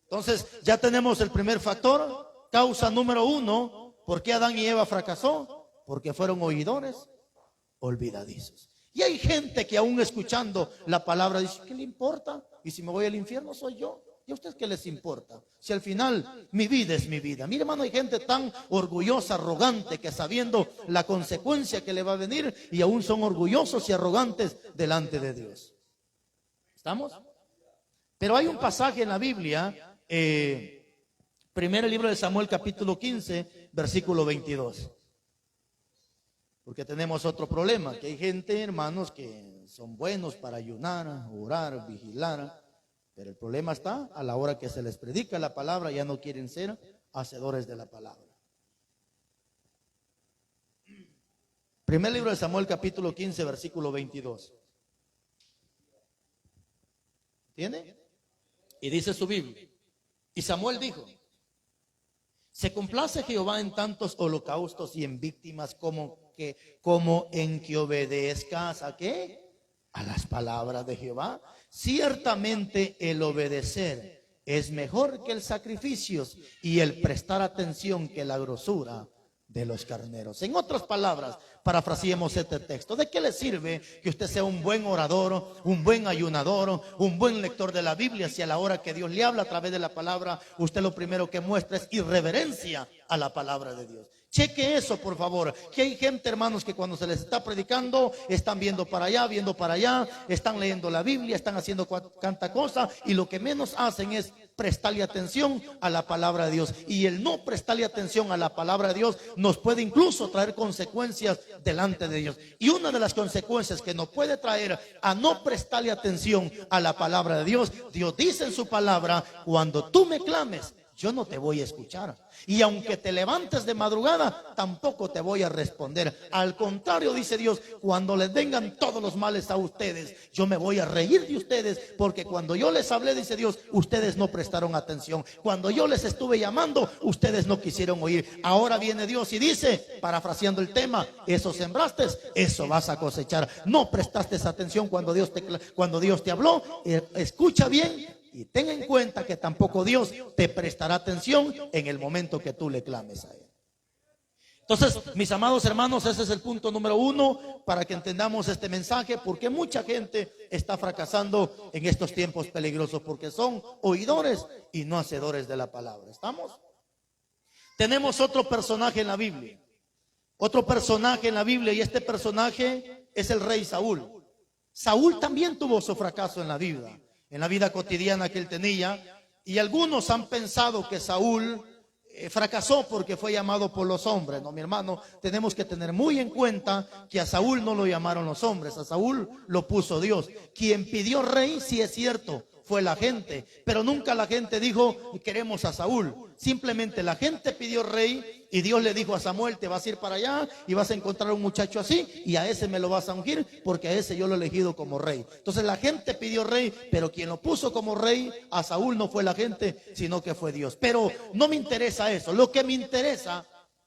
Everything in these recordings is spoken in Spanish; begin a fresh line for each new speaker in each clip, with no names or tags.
Entonces ya tenemos el primer factor, causa número 1. ¿Por qué Adán y Eva fracasó? Porque fueron oidores olvidadizos. Y hay gente que aún escuchando la palabra dice, ¿qué le importa? Y si me voy al infierno soy yo. ¿Y a ustedes qué les importa? Si al final mi vida es mi vida. Mire, hermano, hay gente tan orgullosa, arrogante, que sabiendo la consecuencia que le va a venir, y aún son orgullosos y arrogantes delante de Dios. ¿Estamos? Pero hay un pasaje en la Biblia, primer libro de Samuel, capítulo 15, versículo 22. Porque tenemos otro problema, que hay gente, hermanos, que son buenos para ayunar, orar, vigilar, pero el problema está a la hora que se les predica la palabra, ya no quieren ser hacedores de la palabra. Primer libro de Samuel, capítulo 15, versículo 22. ¿Tiene? Y dice su Biblia, y Samuel dijo, ¿se complace Jehová en tantos holocaustos y en víctimas como en que obedezcas a qué? A las palabras de Jehová. Ciertamente el obedecer es mejor que el sacrificio y el prestar atención que la grosura de los carneros. En otras palabras, parafraseemos este texto. ¿De qué le sirve que usted sea un buen orador, un buen ayunador, un buen lector de la Biblia, si a la hora que Dios le habla a través de la palabra, usted lo primero que muestra es irreverencia a la palabra de Dios? Cheque eso, por favor, que hay gente, hermanos, que cuando se les está predicando, están viendo para allá, están leyendo la Biblia, están haciendo cuanta cosa, y lo que menos hacen es prestarle atención a la palabra de Dios. Y el no prestarle atención a la palabra de Dios nos puede incluso traer consecuencias delante de Dios. Y una de las consecuencias que nos puede traer a no prestarle atención a la palabra de Dios, Dios dice en su palabra, cuando tú me clames, yo no te voy a escuchar. Y aunque te levantes de madrugada, tampoco te voy a responder. Al contrario, dice Dios, cuando les vengan todos los males a ustedes, yo me voy a reír de ustedes, porque cuando yo les hablé, dice Dios, ustedes no prestaron atención. Cuando yo les estuve llamando, ustedes no quisieron oír. Ahora viene Dios y dice, parafraseando el tema, eso sembraste, eso vas a cosechar. No prestaste atención cuando Dios te habló. Escucha bien. Y ten en cuenta que tampoco Dios te prestará atención en el momento que tú le clames a Él. Entonces, mis amados hermanos, ese es el punto número 1 para que entendamos este mensaje, porque mucha gente está fracasando en estos tiempos peligrosos, porque son oidores y no hacedores de la palabra. ¿Estamos? Tenemos otro personaje en la Biblia. Otro personaje en la Biblia, y este personaje es el rey Saúl. Saúl también tuvo su fracaso en la vida cotidiana que él tenía, y algunos han pensado que Saúl fracasó porque fue llamado por los hombres. No, mi hermano, tenemos que tener muy en cuenta que a Saúl no lo llamaron los hombres, a Saúl lo puso Dios. Quien pidió rey, sí es cierto, fue la gente, pero nunca la gente dijo queremos a Saúl. Simplemente la gente pidió rey y Dios le dijo a Samuel, te vas a ir para allá y vas a encontrar un muchacho así y a ese me lo vas a ungir porque a ese yo lo he elegido como rey. Entonces la gente pidió rey, pero quien lo puso como rey a Saúl no fue la gente, sino que fue Dios. Pero no me interesa eso, lo que me interesa,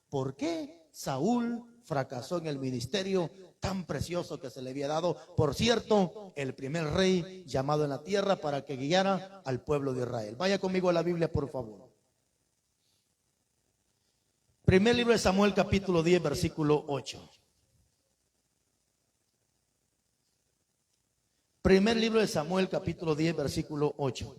¿por qué Saúl fracasó en el ministerio tan precioso que se le había dado? Por cierto, el primer rey llamado en la tierra para que guiara al pueblo de Israel. Vaya conmigo a la Biblia, por favor. Primer libro de Samuel, capítulo 10, versículo 8. Primer libro de Samuel, capítulo 10, versículo 8.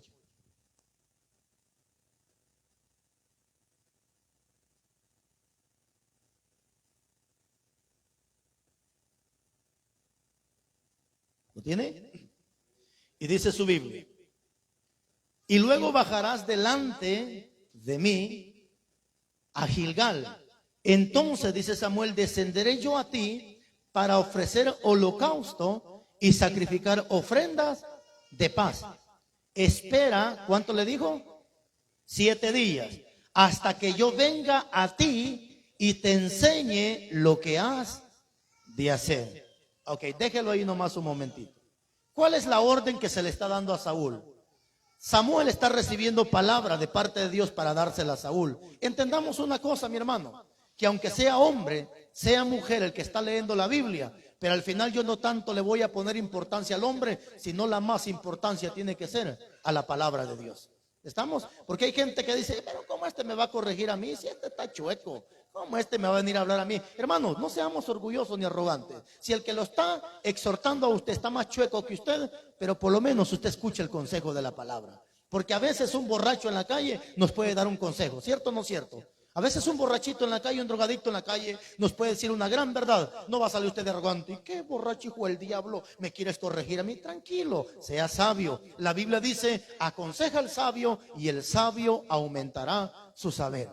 ¿Lo tiene? Y dice su Biblia: y luego bajarás delante de mí a Gilgal. Entonces, dice Samuel, descenderé yo a ti para ofrecer holocausto y sacrificar ofrendas de paz. Espera, ¿cuánto le dijo? 7 días, hasta que yo venga a ti y te enseñe lo que has de hacer. Ok, déjelo ahí nomás un momentito. ¿Cuál es la orden que se le está dando a Saúl? Samuel está recibiendo palabra de parte de Dios para dársela a Saúl. Entendamos una cosa, mi hermano, que aunque sea hombre, sea mujer el que está leyendo la Biblia, pero al final yo no tanto le voy a poner importancia al hombre, sino la más importancia tiene que ser a la palabra de Dios. ¿Estamos? Porque hay gente que dice, pero ¿cómo este me va a corregir a mí si este está chueco? ¿Cómo este me va a venir a hablar a mí? Hermanos, no seamos orgullosos ni arrogantes. Si el que lo está exhortando a usted está más chueco que usted, pero por lo menos usted escuche el consejo de la palabra. Porque a veces un borracho en la calle nos puede dar un consejo, ¿cierto o no cierto? A veces un borrachito en la calle, un drogadicto en la calle nos puede decir una gran verdad. No va a salir usted de arrogante. ¿Y qué borracho hijo del diablo me quieres corregir a mí? Tranquilo, sea sabio. La Biblia dice, aconseja al sabio y el sabio aumentará su saber.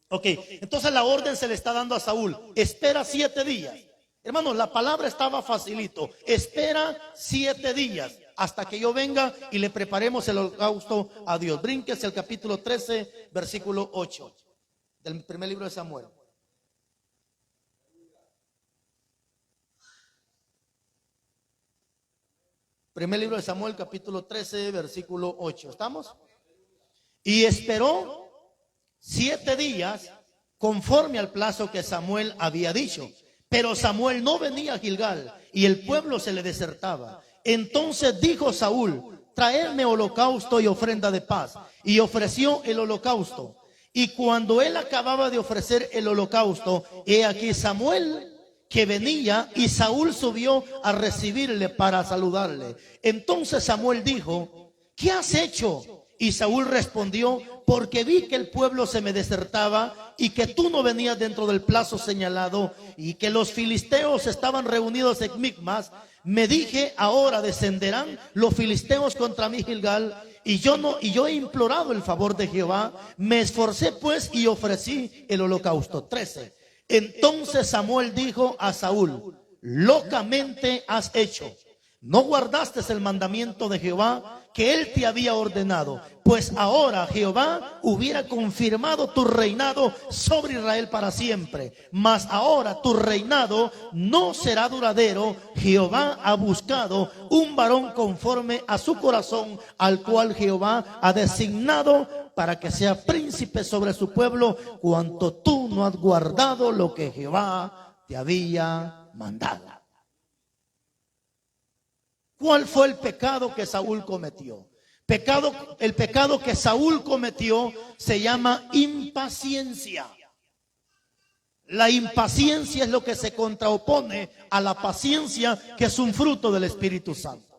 Ok, entonces la orden se le está dando a Saúl. Espera 7 días. Hermanos, la palabra estaba facilito. Espera 7 días hasta que yo venga y le preparemos el holocausto a Dios. Brínquese el capítulo 13, versículo 8 del primer libro de Samuel. Primer libro de Samuel, capítulo 13, versículo 8. ¿Estamos? Y esperó 7 días conforme al plazo que Samuel había dicho. Pero Samuel no venía a Gilgal y el pueblo se le desertaba. Entonces dijo Saúl, traedme holocausto y ofrenda de paz. Y ofreció el holocausto. Y cuando él acababa de ofrecer el holocausto, he aquí Samuel que venía, y Saúl subió a recibirle para saludarle. Entonces Samuel dijo, ¿qué has hecho? Y Saúl respondió, porque vi que el pueblo se me desertaba y que tú no venías dentro del plazo señalado y que los filisteos estaban reunidos en Micmas. Me dije, ahora descenderán los filisteos contra mí Gilgal, y yo he implorado el favor de Jehová. Me esforcé pues y ofrecí el holocausto. 13. Entonces Samuel dijo a Saúl, locamente has hecho. No guardaste el mandamiento de Jehová que él te había ordenado, pues ahora Jehová hubiera confirmado tu reinado sobre Israel para siempre. Mas ahora tu reinado no será duradero. Jehová ha buscado un varón conforme a su corazón, al cual Jehová ha designado para que sea príncipe sobre su pueblo, cuanto tú no has guardado lo que Jehová te había mandado. ¿Cuál fue el pecado que Saúl cometió? El pecado que Saúl cometió se llama impaciencia. La impaciencia es lo que se contraopone a la paciencia, que es un fruto del Espíritu Santo.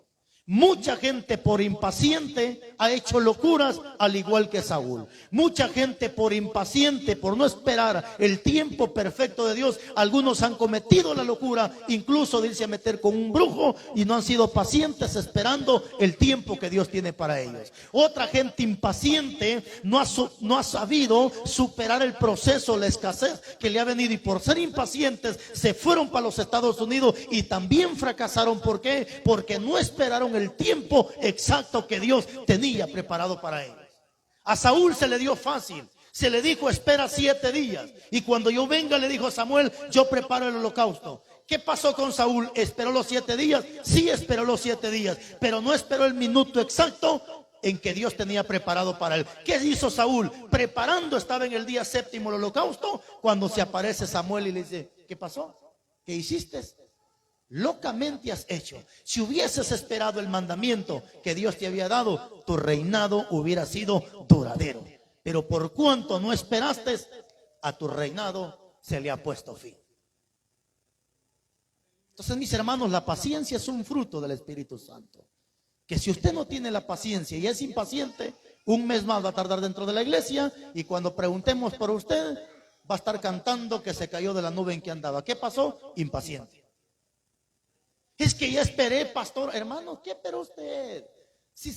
Mucha gente por impaciente ha hecho locuras al igual que Saúl. Mucha gente por impaciente, por no esperar el tiempo perfecto de Dios, algunos han cometido la locura, incluso de irse a meter con un brujo, y no han sido pacientes esperando el tiempo que Dios tiene para ellos. Otra gente impaciente no ha sabido superar el proceso, la escasez que le ha venido, y por ser impacientes se fueron para los Estados Unidos y también fracasaron. ¿Por qué? Porque no esperaron el tiempo exacto que Dios tenía preparado para ellos. A Saúl se le dio fácil. Se le dijo, espera 7 días. Y cuando yo venga, le dijo a Samuel, yo preparo el holocausto. ¿Qué pasó con Saúl? ¿Esperó los 7 días? Sí, esperó los 7 días, pero no esperó el minuto exacto en que Dios tenía preparado para él. ¿Qué hizo Saúl? Preparando, estaba en el día 7º el holocausto, cuando se aparece Samuel y le dice, ¿qué pasó? ¿Qué hiciste? Locamente has hecho. Si hubieses esperado el mandamiento que Dios te había dado, tu reinado hubiera sido duradero. Pero por cuanto no esperaste, a tu reinado se le ha puesto fin. Entonces, mis hermanos, la paciencia es un fruto del Espíritu Santo. Que si usted no tiene la paciencia y es impaciente, un mes más va a tardar dentro de la iglesia, y cuando preguntemos por usted, va a estar cantando que se cayó de la nube en que andaba. ¿Qué pasó? Impaciente. Es que ya esperé, pastor. Hermano, ¿qué esperó usted? Si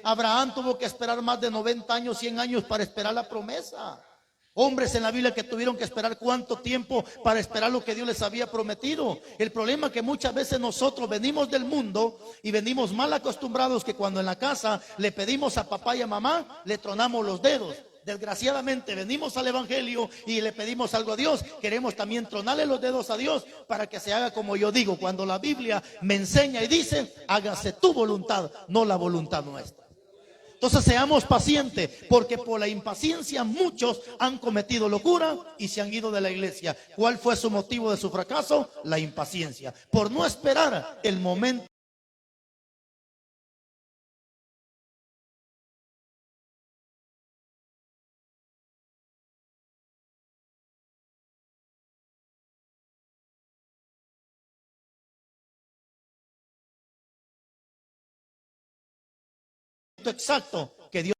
Abraham tuvo que esperar más de 90 años, 100 años para esperar la promesa. Hombres en la Biblia que tuvieron que esperar cuánto tiempo para esperar lo que Dios les había prometido. El problema es que muchas veces nosotros venimos del mundo y venimos mal acostumbrados, que cuando en la casa le pedimos a papá y a mamá, le tronamos los dedos. Desgraciadamente venimos al evangelio y le pedimos algo a Dios, queremos también tronarle los dedos a Dios para que se haga como yo digo, cuando la Biblia me enseña y dice, hágase tu voluntad, no la voluntad nuestra. Entonces seamos pacientes, porque por la impaciencia muchos han cometido locura y se han ido de la iglesia. ¿Cuál fue su motivo de su fracaso? La impaciencia, por no esperar el momento exacto que Dios.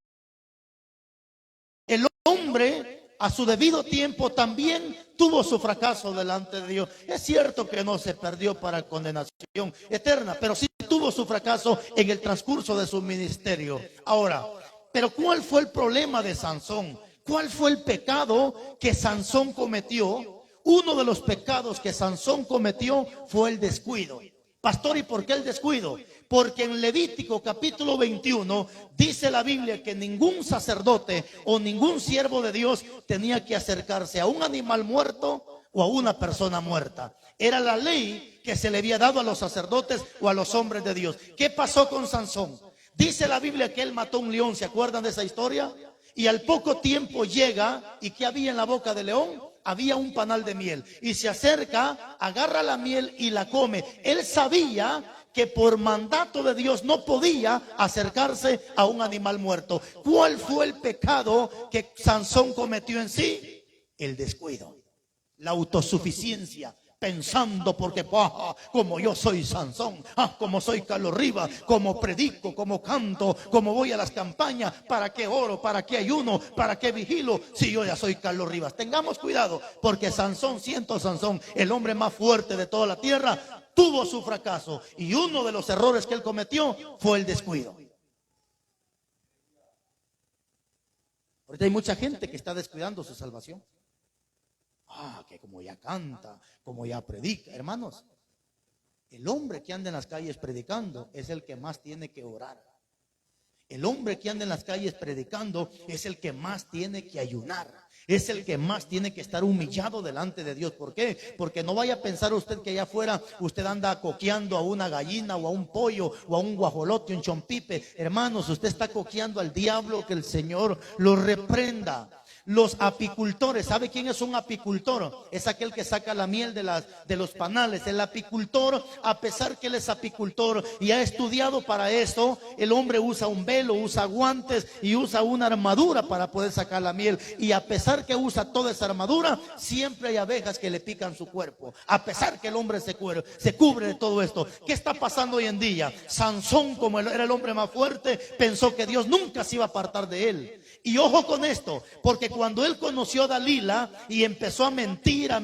El hombre a su debido tiempo también tuvo su fracaso delante de Dios. Es cierto que no se perdió para condenación eterna, pero sí tuvo su fracaso en el transcurso de su ministerio. Ahora, pero ¿cuál fue el problema de Sansón? ¿Cuál fue el pecado que Sansón cometió? Uno de los pecados que Sansón cometió fue el descuido. Pastor, ¿y por qué el descuido? Porque en Levítico capítulo 21 dice la Biblia que ningún sacerdote o ningún siervo de Dios tenía que acercarse a un animal muerto o a una persona muerta. Era la ley que se le había dado a los sacerdotes o a los hombres de Dios. ¿Qué pasó con Sansón? Dice la Biblia que él mató un león. ¿Se acuerdan de esa historia? Y al poco tiempo llega, ¿y qué había en la boca del león? Había un panal de miel. Y se acerca, agarra la miel y la come. Él sabía que por mandato de Dios no podía acercarse a un animal muerto. ¿Cuál fue el pecado que Sansón cometió en sí? El descuido, la autosuficiencia. Pensando porque como yo soy Sansón, como soy Carlos Rivas, como predico, como canto, como voy a las campañas, ¿para qué oro? ¿Para qué ayuno? ¿Para qué vigilo? Si yo ya soy Carlos Rivas. Tengamos cuidado, porque Sansón, Sansón, el hombre más fuerte de toda la tierra, tuvo su fracaso, y uno de los errores que él cometió fue el descuido. Ahorita hay mucha gente que está descuidando su salvación. Que como ya canta, como ya predica. Hermanos, el hombre que anda en las calles predicando es el que más tiene que orar. El hombre que anda en las calles predicando es el que más tiene que ayunar. Es el que más tiene que estar humillado delante de Dios. ¿Por qué? Porque no vaya a pensar usted que allá afuera usted anda coqueando a una gallina o a un pollo o a un guajolote, un chompipe. Hermanos, usted está coqueando al diablo, que el Señor lo reprenda. Los apicultores, ¿sabe quién es un apicultor? Es aquel que saca la miel de los panales. El apicultor, a pesar que él es apicultor y ha estudiado para eso, el hombre usa un velo, usa guantes y usa una armadura para poder sacar la miel. Y a pesar que usa toda esa armadura, siempre hay abejas que le pican su cuerpo. A pesar que el hombre se cubre de todo esto. ¿Qué está pasando hoy en día? Sansón, como era el hombre más fuerte, pensó que Dios nunca se iba a apartar de él. Y ojo con esto, porque cuando él conoció a Dalila y empezó a mentir,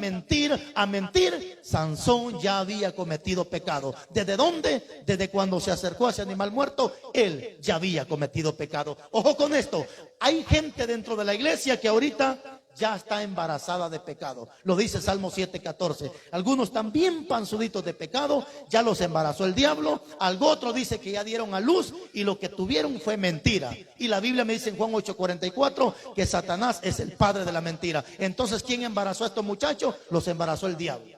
Sansón ya había cometido pecado. ¿Desde dónde? Desde cuando se acercó a ese animal muerto, él ya había cometido pecado. Ojo con esto, hay gente dentro de la iglesia que ahorita ya está embarazada de pecado. Lo dice Salmo 7:14. Algunos también panzuditos de pecado, ya los embarazó el diablo. Algo otro dice que ya dieron a luz y lo que tuvieron fue mentira. Y la Biblia me dice en Juan 8:44 que Satanás es el padre de la mentira. Entonces, ¿quién embarazó a estos muchachos? Los embarazó el diablo.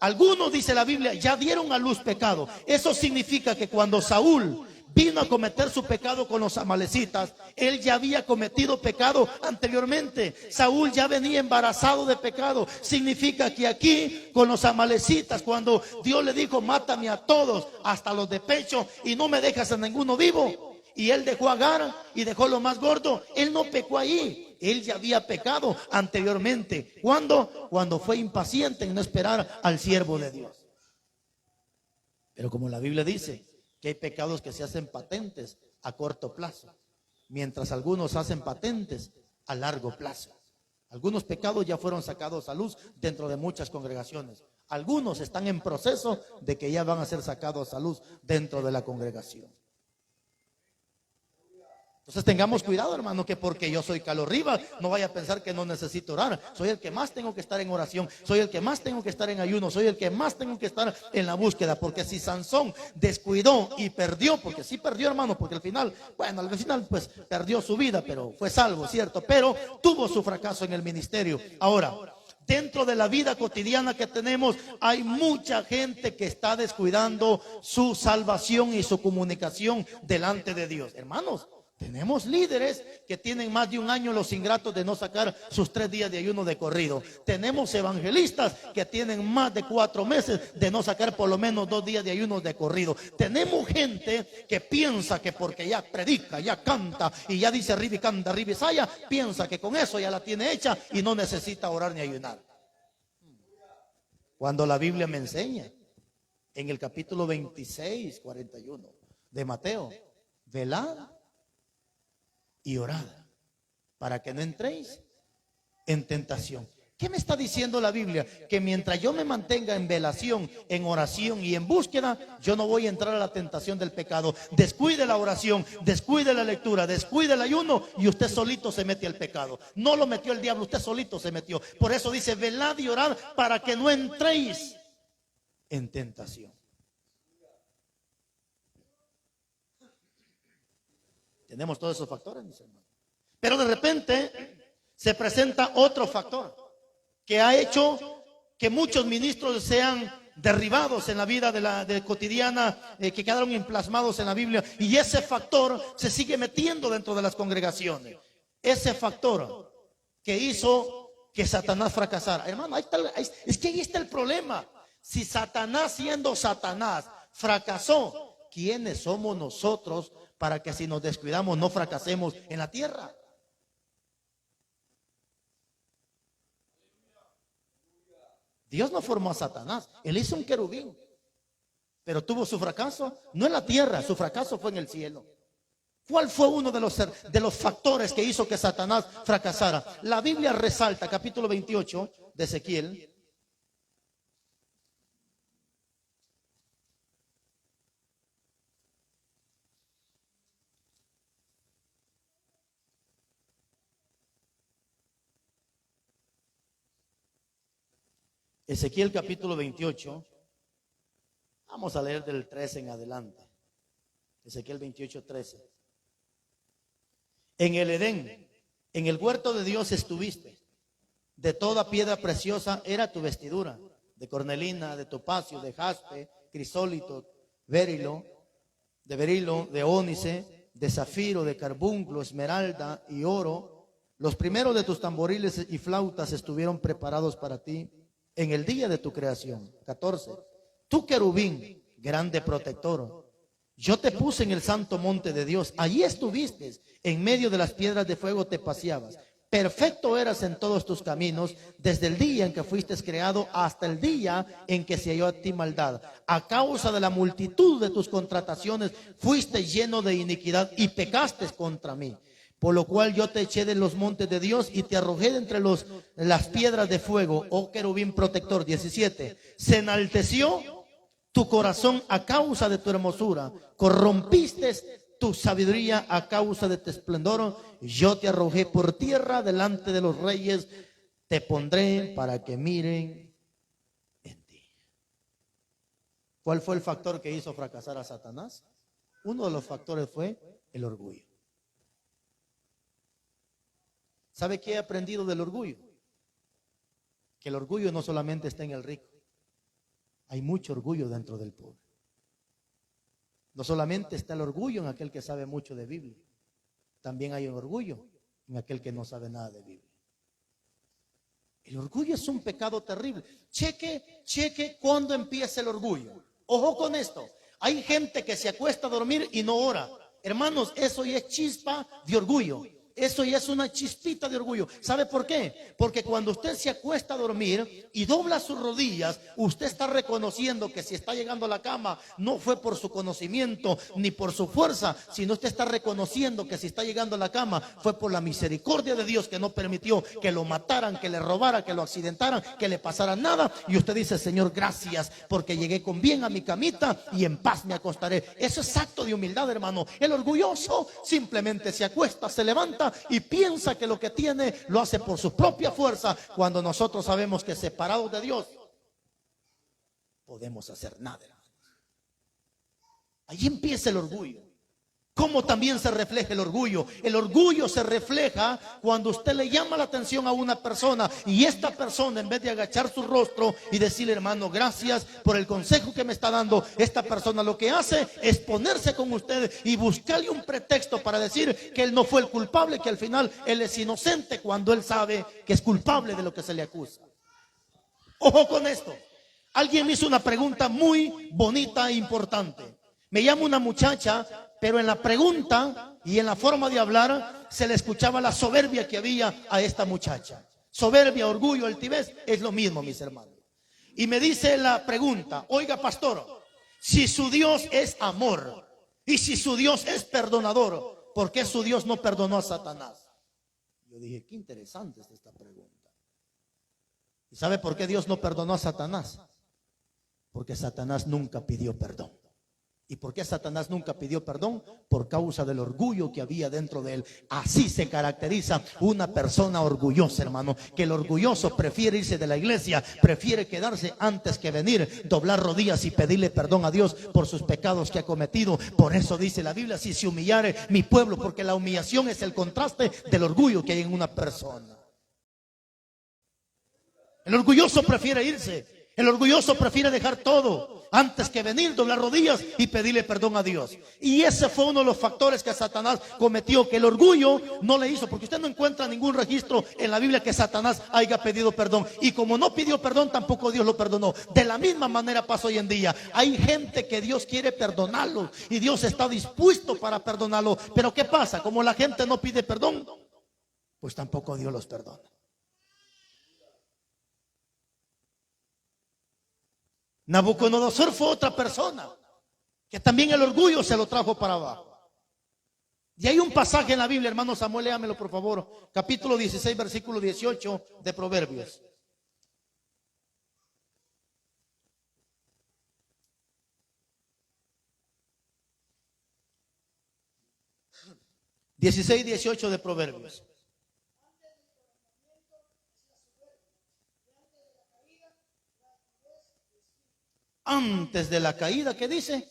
Algunos, dice la Biblia, ya dieron a luz pecado. Eso significa que cuando Saúl vino a cometer su pecado con los amalecitas, él ya había cometido pecado anteriormente. Saúl ya venía embarazado de pecado. Significa que aquí con los amalecitas, cuando Dios le dijo: mátame a todos, hasta los de pecho, y no me dejas a ninguno vivo, y él dejó a Agar y dejó lo más gordo, él no pecó ahí. Él ya había pecado anteriormente. ¿Cuándo? Cuando fue impaciente en no esperar al siervo de Dios. Pero como la Biblia dice que hay pecados que se hacen patentes a corto plazo, mientras algunos hacen patentes a largo plazo. Algunos pecados ya fueron sacados a luz dentro de muchas congregaciones. Algunos están en proceso de que ya van a ser sacados a luz dentro de la congregación. Entonces tengamos cuidado, hermano, que porque yo soy Carlos Rivas, no vaya a pensar que no necesito orar. Soy el que más tengo que estar en oración, soy el que más tengo que estar en ayuno, soy el que más tengo que estar en la búsqueda. Porque si Sansón descuidó y perdió, porque sí perdió, hermano, porque al final pues perdió su vida, pero fue salvo, ¿cierto? Pero tuvo su fracaso en el ministerio. Ahora, dentro de la vida cotidiana que tenemos, hay mucha gente que está descuidando su salvación y su comunicación delante de Dios. Hermanos, tenemos líderes que tienen más de un año los ingratos de no sacar sus 3 días de ayuno de corrido. Tenemos evangelistas que tienen más de 4 meses de no sacar por lo menos 2 días de ayuno de corrido. Tenemos gente que piensa que porque ya predica, ya canta y ya dice Ribi canta, Ribi saya, piensa que con eso ya la tiene hecha y no necesita orar ni ayunar. Cuando la Biblia me enseña en el capítulo 26, 41 de Mateo: velad y orad para que no entréis en tentación. ¿Qué me está diciendo la Biblia? Que mientras yo me mantenga en velación, en oración y en búsqueda, yo no voy a entrar a la tentación del pecado. Descuide la oración, descuide la lectura, descuide el ayuno y usted solito se mete al pecado. No lo metió el diablo, usted solito se metió. Por eso dice, velad y orad para que no entréis en tentación. Tenemos todos esos factores, mis hermanos. Pero de repente se presenta otro factor que ha hecho que muchos ministros sean derribados en la vida de cotidiana, que quedaron emplasmados en la Biblia, y ese factor se sigue metiendo dentro de las congregaciones. Ese factor que hizo que Satanás fracasara. Hermano, es que ahí está el problema. Si Satanás, siendo Satanás, fracasó, ¿quiénes somos nosotros para que si nos descuidamos no fracasemos en la tierra? Dios no formó a Satanás, él hizo un querubín, pero tuvo su fracaso no en la tierra, su fracaso fue en el cielo. ¿Cuál fue uno de los factores que hizo que Satanás fracasara? La Biblia resalta, capítulo 28 de Ezequiel. Ezequiel capítulo 28, vamos a leer del 13 en adelante. Ezequiel 28, 13. En el Edén, en el huerto de Dios estuviste. De toda piedra preciosa era tu vestidura, de cornelina, de topacio, de jaspe, crisólito, berilo, de ónice, de zafiro, de carbunclo, esmeralda y oro. Los primeros de tus tamboriles y flautas estuvieron preparados para ti en el día de tu creación. 14. Tú, querubín, grande protector, yo te puse en el santo monte de Dios. Allí estuviste, en medio de las piedras de fuego te paseabas. Perfecto eras en todos tus caminos, desde el día en que fuiste creado hasta el día en que se halló a ti maldad. A causa de la multitud de tus contrataciones, fuiste lleno de iniquidad y pecaste contra mí. Por lo cual yo te eché de los montes de Dios y te arrojé de entre las piedras de fuego, oh querubín protector. 17. Se enalteció tu corazón a causa de tu hermosura, corrompiste tu sabiduría a causa de tu esplendor. Yo te arrojé por tierra delante de los reyes, te pondré para que miren en ti. ¿Cuál fue el factor que hizo fracasar a Satanás? Uno de los factores fue el orgullo. ¿Sabe qué he aprendido del orgullo? Que el orgullo no solamente está en el rico. Hay mucho orgullo dentro del pobre. No solamente está el orgullo en aquel que sabe mucho de Biblia. También hay un orgullo en aquel que no sabe nada de Biblia. El orgullo es un pecado terrible. Cheque cuándo empieza el orgullo. Ojo con esto. Hay gente que se acuesta a dormir y no ora. Hermanos, eso ya es chispa de orgullo. Eso ya es una chispita de orgullo. ¿Sabe por qué? Porque cuando usted se acuesta a dormir y dobla sus rodillas, usted está reconociendo que si está llegando a la cama no fue por su conocimiento ni por su fuerza, sino usted está reconociendo que si está llegando a la cama fue por la misericordia de Dios que no permitió que lo mataran, que le robaran, que lo accidentaran, que le pasara nada. Y usted dice: Señor, gracias porque llegué con bien a mi camita y en paz me acostaré. Eso es acto de humildad, hermano. El orgulloso simplemente se acuesta, se levanta y piensa que lo que tiene lo hace por su propia fuerza, cuando nosotros sabemos que separados de Dios podemos hacer nada. Ahí empieza el orgullo. ¿Cómo también se refleja el orgullo? El orgullo se refleja cuando usted le llama la atención a una persona y esta persona, en vez de agachar su rostro y decirle: hermano, gracias por el consejo que me está dando, esta persona lo que hace es ponerse con usted y buscarle un pretexto para decir que él no fue el culpable, que al final él es inocente, cuando él sabe que es culpable de lo que se le acusa. Ojo con esto. Alguien me hizo una pregunta muy bonita e importante. Me llama una muchacha, pero en la pregunta y en la forma de hablar se le escuchaba la soberbia que había a esta muchacha. Soberbia, orgullo, altivez, es lo mismo, mis hermanos. Y me dice la pregunta: oiga, pastor, si su Dios es amor y si su Dios es perdonador, ¿por qué su Dios no perdonó a Satanás? Yo dije, qué interesante es esta pregunta. ¿Y sabe por qué Dios no perdonó a Satanás? Porque Satanás nunca pidió perdón. ¿Y por qué Satanás nunca pidió perdón? Por causa del orgullo que había dentro de él. Así se caracteriza una persona orgullosa, hermano. Que el orgulloso prefiere irse de la iglesia, prefiere quedarse antes que venir, doblar rodillas y pedirle perdón a Dios por sus pecados que ha cometido. Por eso dice la Biblia, si se humillare mi pueblo, porque la humillación es el contraste del orgullo que hay en una persona. El orgulloso prefiere irse. El orgulloso prefiere dejar todo antes que venir, doblar rodillas y pedirle perdón a Dios. Y ese fue uno de los factores que Satanás cometió, que el orgullo no le hizo, porque usted no encuentra ningún registro en la Biblia que Satanás haya pedido perdón. Y como no pidió perdón, tampoco Dios lo perdonó. De la misma manera pasa hoy en día. Hay gente que Dios quiere perdonarlo y Dios está dispuesto para perdonarlo. Pero ¿qué pasa? Como la gente no pide perdón, pues tampoco Dios los perdona. Nabucodonosor fue otra persona que también el orgullo se lo trajo para abajo. Y hay un pasaje en la Biblia, hermano Samuel, léamelo por favor, capítulo 16, versículo 18 de Proverbios. (16, 18 de Proverbios). Antes de la caída, ¿qué dice?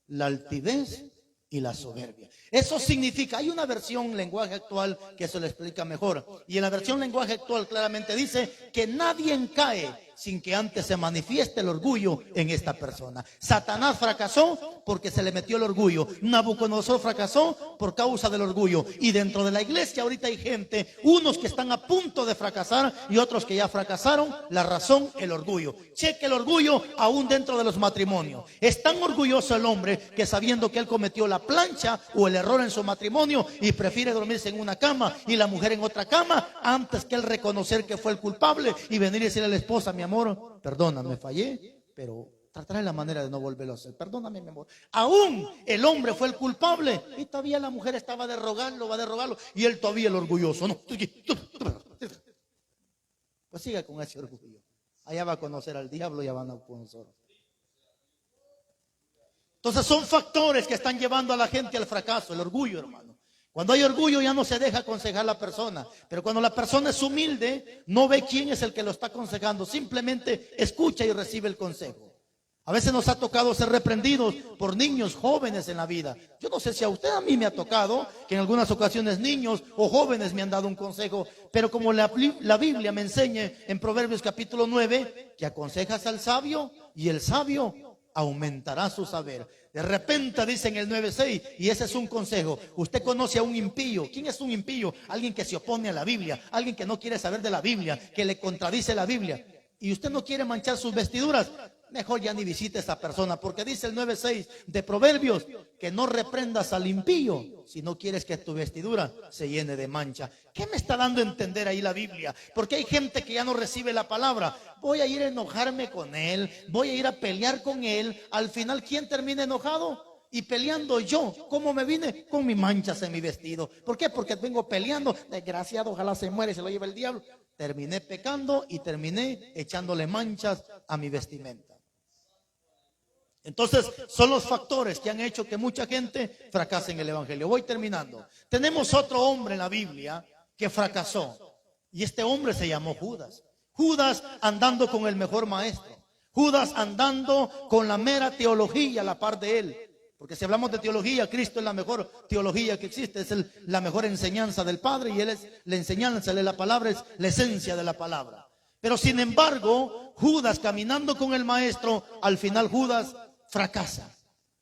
La altivez y la soberbia. Eso significa, hay una versión lenguaje actual que se lo explica mejor. Y en la versión lenguaje actual claramente dice que nadie cae sin que antes se manifieste el orgullo en esta persona. Satanás fracasó porque se le metió el orgullo. Nabucodonosor fracasó por causa del orgullo. Y dentro de la iglesia ahorita hay gente, unos que están a punto de fracasar y otros que ya fracasaron. La razón, el orgullo. Cheque el orgullo aún dentro de los matrimonios. Es tan orgulloso el hombre que sabiendo que él cometió la plancha o el error en su matrimonio y prefiere dormirse en una cama y la mujer en otra cama antes que él reconocer que fue el culpable y venir y decirle a la esposa: mi amor, perdóname, fallé, pero trataré la manera de no volverlo a hacer. Perdóname, mi amor. Aún el hombre fue el culpable y todavía la mujer estaba de rogarlo, va a rogarlo, y él todavía el orgulloso. No. Pues siga con ese orgullo. Allá va a conocer al diablo y a van a conocer. Entonces son factores que están llevando a la gente al fracaso, el orgullo, hermano. Cuando hay orgullo ya no se deja aconsejar a la persona, pero cuando la persona es humilde, no ve quién es el que lo está aconsejando, simplemente escucha y recibe el consejo. A veces nos ha tocado ser reprendidos por niños jóvenes en la vida. Yo no sé si a usted, a mí me ha tocado que en algunas ocasiones niños o jóvenes me han dado un consejo, pero como la Biblia me enseña en Proverbios capítulo 9, que aconsejas al sabio y el sabio aumentará su saber. De repente dice en el 9:6, y ese es un consejo. Usted conoce a un impío. ¿Quién es un impío? Alguien que se opone a la Biblia, alguien que no quiere saber de la Biblia, que le contradice la Biblia. Y usted no quiere manchar sus vestiduras, mejor ya ni visite a esa persona, porque dice el 9:6 de Proverbios que no reprendas al impío si no quieres que tu vestidura se llene de mancha. ¿Qué me está dando a entender ahí la Biblia? Porque hay gente que ya no recibe la palabra. Voy a ir a enojarme con él, voy a ir a pelear con él. Al final, ¿quién termina enojado? Y peleando yo. ¿Cómo me vine? Con mis manchas en mi vestido. ¿Por qué? Porque vengo peleando. Desgraciado, ojalá se muere y se lo lleve el diablo. Terminé pecando y terminé echándole manchas a mi vestimenta. Entonces son los factores que han hecho que mucha gente fracase en el evangelio. Voy terminando. Tenemos otro hombre en la Biblia que fracasó, y este hombre se llamó Judas. Judas andando con el mejor maestro, Judas andando con la mera teología a la par de él. Porque si hablamos de teología, Cristo es la mejor teología que existe, es la mejor enseñanza del Padre, y Él es la enseñanza de la palabra, es la esencia de la palabra. Pero sin embargo, Judas caminando con el maestro, al final Judas fracasa.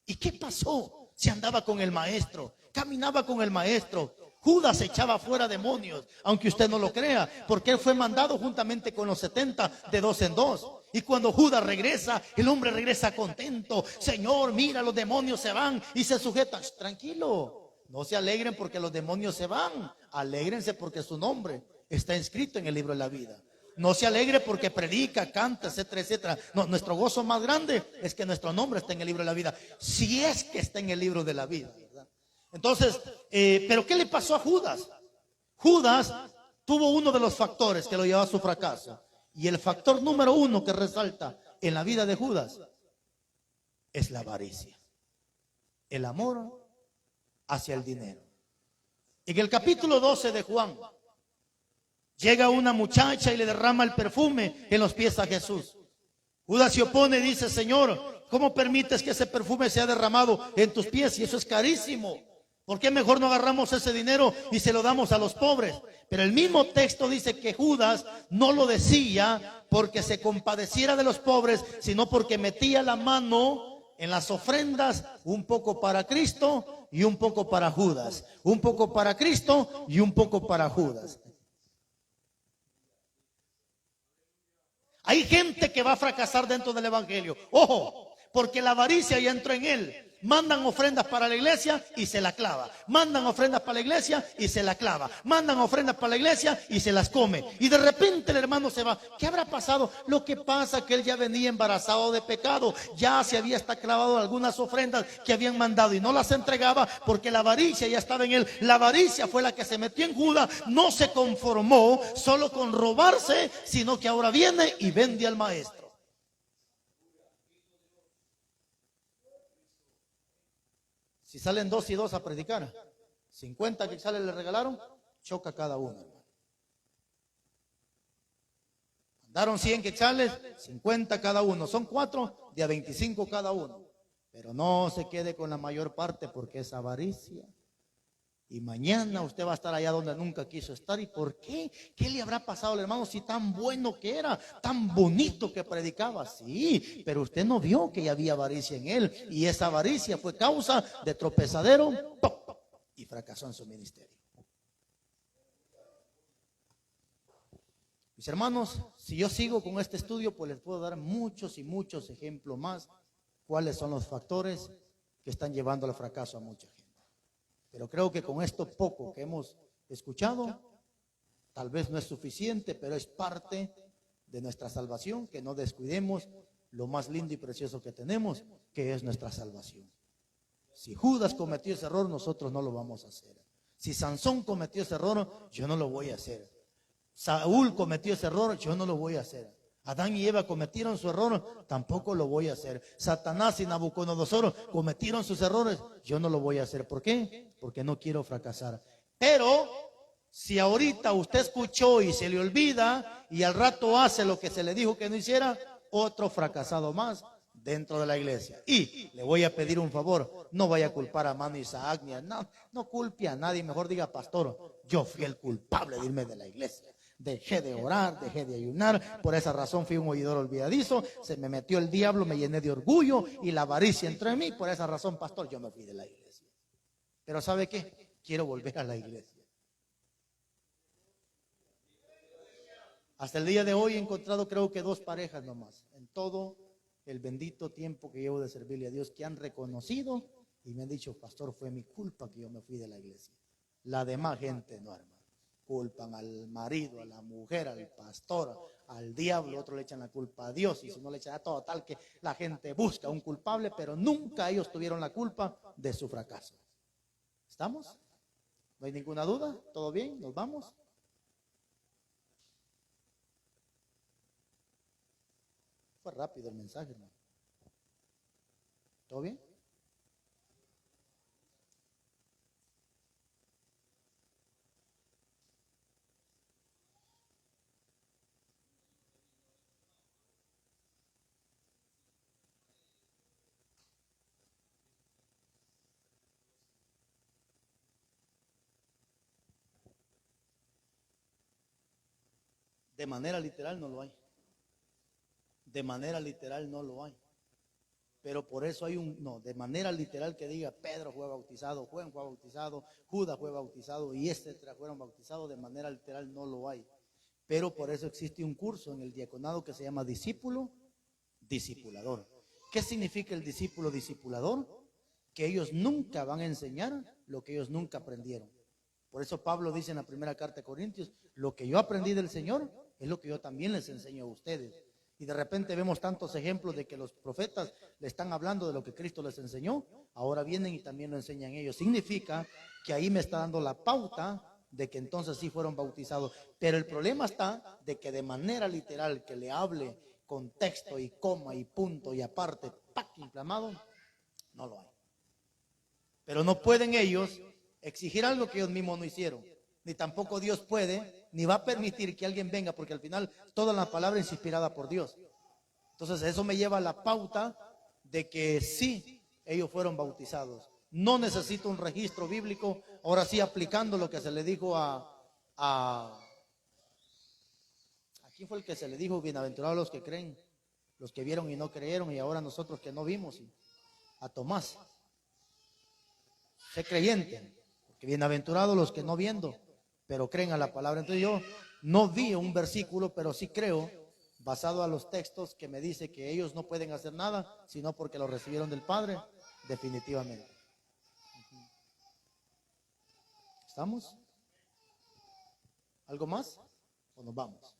¿Y qué pasó? Si andaba con el maestro, caminaba con el maestro. Judas echaba fuera demonios, aunque usted no lo crea, porque él fue mandado juntamente con los 70 de dos en dos. Y cuando Judas regresa, el hombre regresa contento. Señor, mira, los demonios se van y se sujetan. Tranquilo, no se alegren porque los demonios se van. Alégrense porque su nombre está inscrito en el libro de la vida. No se alegre porque predica, canta, etcétera, etcétera. No, nuestro gozo más grande es que nuestro nombre está en el libro de la vida. Si es que está en el libro de la vida, ¿verdad? Entonces, ¿pero qué le pasó a Judas? Judas tuvo uno de los factores que lo llevó a su fracaso. Y el factor número uno que resalta en la vida de Judas es la avaricia. El amor hacia el dinero. En el capítulo 12 de Juan, llega una muchacha y le derrama el perfume en los pies a Jesús. Judas se opone y dice: Señor, ¿cómo permites que ese perfume sea derramado en tus pies? Y eso es carísimo. ¿Por qué mejor no agarramos ese dinero y se lo damos a los pobres? Pero el mismo texto dice que Judas no lo decía porque se compadeciera de los pobres, sino porque metía la mano en las ofrendas, un poco para Cristo y un poco para Judas. Un poco para Cristo y un poco para Judas. Hay gente que va a fracasar dentro del evangelio. Ojo, porque la avaricia ya entró en él. Mandan ofrendas para la iglesia y se la clava. Mandan ofrendas para la iglesia y se la clava. Mandan ofrendas para la iglesia y se las come. Y de repente el hermano se va. ¿Qué habrá pasado? Lo que pasa es que él ya venía embarazado de pecado. Ya se había hasta clavado algunas ofrendas que habían mandado y no las entregaba porque la avaricia ya estaba en él. La avaricia fue la que se metió en Judas. No se conformó solo con robarse, sino que ahora viene y vende al maestro. Si salen 2 y 2 a predicar, 50 quetzales le regalaron, choca cada uno, hermano. Mandaron 100 quetzales, 50 cada uno. Son 4 de a 25 cada uno. Pero no se quede con la mayor parte porque es avaricia. Y mañana usted va a estar allá donde nunca quiso estar. ¿Y por qué? ¿Qué le habrá pasado al hermano si tan bueno que era, tan bonito que predicaba? Sí, pero usted no vio que había avaricia en él. Y esa avaricia fue causa de tropezadero y fracasó en su ministerio. Mis hermanos, si yo sigo con este estudio, pues les puedo dar muchos y muchos ejemplos más. ¿Cuáles son los factores que están llevando al fracaso a mucha gente? Pero creo que con esto poco que hemos escuchado, tal vez no es suficiente, pero es parte de nuestra salvación, que no descuidemos lo más lindo y precioso que tenemos, que es nuestra salvación. Si Judas cometió ese error, nosotros no lo vamos a hacer. Si Sansón cometió ese error, yo no lo voy a hacer. Saúl cometió ese error, yo no lo voy a hacer. Adán y Eva cometieron su error, tampoco lo voy a hacer. Satanás y Nabucodonosor cometieron sus errores, yo no lo voy a hacer. ¿Por qué? Porque no quiero fracasar. Pero si ahorita usted escuchó y se le olvida y al rato hace lo que se le dijo que no hiciera, otro fracasado más dentro de la iglesia. Y le voy a pedir un favor, no vaya a culpar a Mano Isaac ni a nada, no culpe a nadie, mejor diga: pastor, yo fui el culpable de irme de la iglesia. Dejé de orar, dejé de ayunar, por esa razón fui un oidor olvidadizo, se me metió el diablo, me llené de orgullo y la avaricia entró en mí, por esa razón, pastor, yo me fui de la iglesia. Pero ¿sabe qué? Quiero volver a la iglesia. Hasta el día de hoy he encontrado creo que 2 parejas nomás, en todo el bendito tiempo que llevo de servirle a Dios, que han reconocido y me han dicho: pastor, fue mi culpa que yo me fui de la iglesia. La demás gente no, hermano. Culpan al marido, a la mujer, al pastor, al diablo, otros le echan la culpa a Dios y si no le echan a todo, tal que la gente busca un culpable, pero nunca ellos tuvieron la culpa de su fracaso. ¿Estamos? ¿No hay ninguna duda? ¿Todo bien? ¿Nos vamos? Fue rápido el mensaje, hermano. ¿Todo bien? De manera literal no lo hay. De manera literal no lo hay. Pero por eso hay de manera literal que diga: Pedro fue bautizado, Juan fue bautizado, Judas fue bautizado y etcétera fueron bautizados. De manera literal no lo hay. Pero por eso existe un curso en el diaconado que se llama discípulo discipulador. ¿Qué significa el discípulo discipulador? Que ellos nunca van a enseñar lo que ellos nunca aprendieron. Por eso Pablo dice en la primera carta de Corintios: lo que yo aprendí del Señor es lo que yo también les enseño a ustedes. Y de repente vemos tantos ejemplos de que los profetas le están hablando de lo que Cristo les enseñó, ahora vienen y también lo enseñan ellos. Significa que ahí me está dando la pauta de que entonces sí fueron bautizados. Pero el problema está de que de manera literal que le hable con texto y coma y punto y aparte, ¡pac!, inflamado, no lo hay. Pero no pueden ellos exigir algo que ellos mismos no hicieron. Ni tampoco Dios puede, ni va a permitir que alguien venga, porque al final toda la palabra es inspirada por Dios. Entonces eso me lleva a la pauta de que sí, ellos fueron bautizados. No necesito un registro bíblico, ahora sí aplicando lo que se le dijo ¿a quién fue el que se le dijo? Bienaventurados los que creen, los que vieron y no creyeron, y ahora nosotros que no vimos, a Tomás. Sé creyente, porque bienaventurados los que no viendo, pero creen a la palabra. Entonces yo no vi un versículo, pero sí creo, basado a los textos, que me dice que ellos no pueden hacer nada, sino porque lo recibieron del Padre, definitivamente. ¿Estamos? ¿Algo más? ¿O nos vamos?